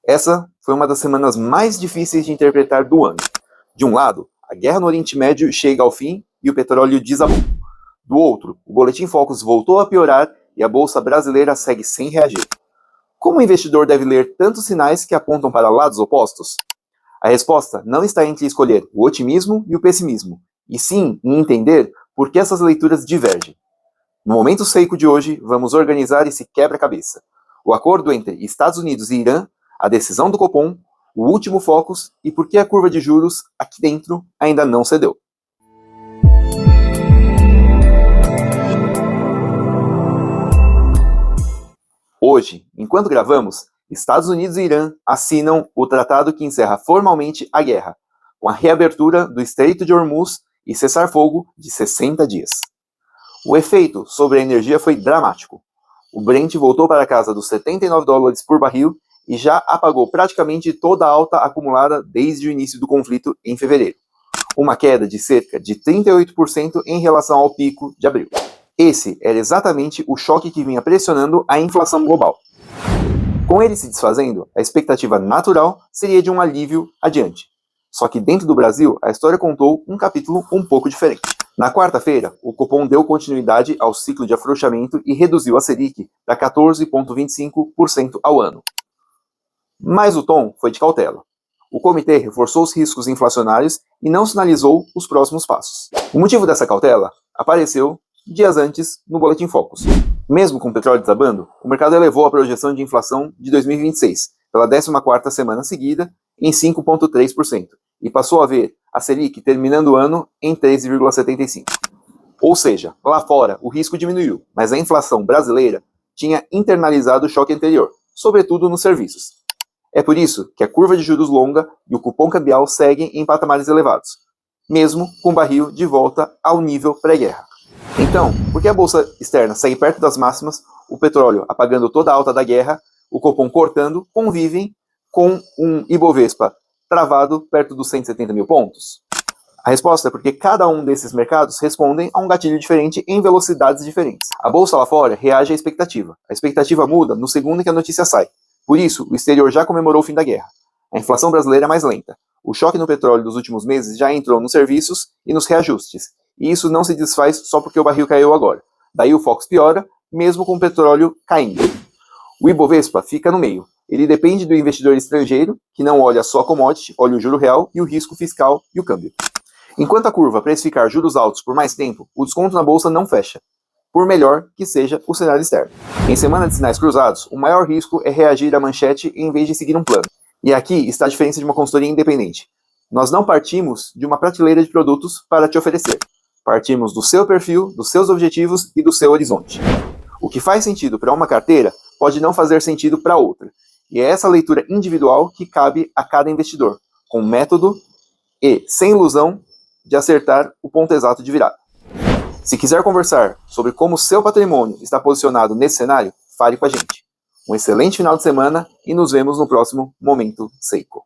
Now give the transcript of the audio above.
Essa foi uma das semanas mais difíceis de interpretar do ano. De um lado, a guerra no Oriente Médio chega ao fim e o petróleo desabou. Do outro, o Boletim Focus voltou a piorar e a Bolsa Brasileira segue sem reagir. Como o investidor deve ler tantos sinais que apontam para lados opostos? A resposta não está entre escolher o otimismo e o pessimismo, e sim em entender por que essas leituras divergem. No Momento Seiko de hoje, vamos organizar esse quebra-cabeça. O acordo entre Estados Unidos e Irã, a decisão do Copom, o último Focus e por que a curva de juros aqui dentro ainda não cedeu. Hoje, enquanto gravamos, Estados Unidos e Irã assinam o tratado que encerra formalmente a guerra, com a reabertura do Estreito de Hormuz e cessar-fogo de 60 dias. O efeito sobre a energia foi dramático. O Brent voltou para casa dos $79 por barril e já apagou praticamente toda a alta acumulada desde o início do conflito em fevereiro, uma queda de cerca de 38% em relação ao pico de abril. Esse era exatamente o choque que vinha pressionando a inflação global. Com ele se desfazendo, a expectativa natural seria de um alívio adiante. Só que dentro do Brasil, a história contou um capítulo um pouco diferente. Na quarta-feira, o Copom deu continuidade ao ciclo de afrouxamento e reduziu a Selic para 14,25% ao ano. Mas o tom foi de cautela. O comitê reforçou os riscos inflacionários e não sinalizou os próximos passos. O motivo dessa cautela apareceu dias antes no Boletim Focus. Mesmo com o petróleo desabando, o mercado elevou a projeção de inflação de 2026 pela 14ª semana seguida em 5,3% e passou a ver a Selic terminando o ano em 13,75%. Ou seja, lá fora o risco diminuiu, mas a inflação brasileira tinha internalizado o choque anterior, sobretudo nos serviços. É por isso que a curva de juros longa e o cupom cambial seguem em patamares elevados, mesmo com o barril de volta ao nível pré-guerra. Então, porque a bolsa externa segue perto das máximas, o petróleo apagando toda a alta da guerra, o Copom cortando, convivem com um Ibovespa travado perto dos 170 mil pontos? A resposta é porque cada um desses mercados respondem a um gatilho diferente em velocidades diferentes. A bolsa lá fora reage à expectativa. A expectativa muda no segundo que a notícia sai. Por isso, o exterior já comemorou o fim da guerra. A inflação brasileira é mais lenta. O choque no petróleo dos últimos meses já entrou nos serviços e nos reajustes. E isso não se desfaz só porque o barril caiu agora. Daí o Focus piora, mesmo com o petróleo caindo. O Ibovespa fica no meio. Ele depende do investidor estrangeiro, que não olha só a commodity, olha o juro real e o risco fiscal e o câmbio. Enquanto a curva precificar juros altos por mais tempo, o desconto na bolsa não fecha, por melhor que seja o cenário externo. Em semana de sinais cruzados, o maior risco é reagir à manchete em vez de seguir um plano. E aqui está a diferença de uma consultoria independente. Nós não partimos de uma prateleira de produtos para te oferecer. Partimos do seu perfil, dos seus objetivos e do seu horizonte. O que faz sentido para uma carteira pode não fazer sentido para outra. E é essa leitura individual que cabe a cada investidor, com método e sem ilusão de acertar o ponto exato de virada. Se quiser conversar sobre como o seu patrimônio está posicionado nesse cenário, fale com a gente. Um excelente final de semana e nos vemos no próximo Momento Seiko.